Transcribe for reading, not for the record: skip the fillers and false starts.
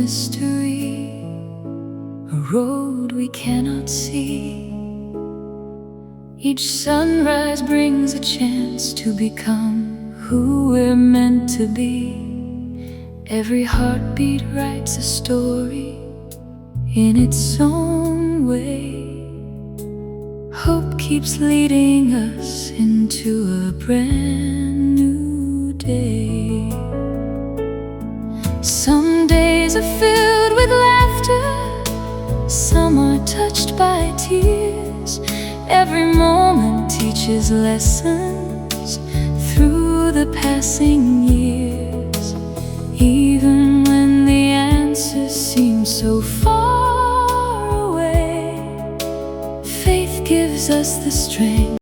mystery, a road we cannot see. Each sunrise brings a chance to become who we're meant to be. Every heartbeat writes a story in its own way. Hope keeps leading us into a brand new day. Some days are filled with laughter, some are touched by tears. Every moment teaches lessons through the passing years. Even when the answers seem so far away, faith gives us the strength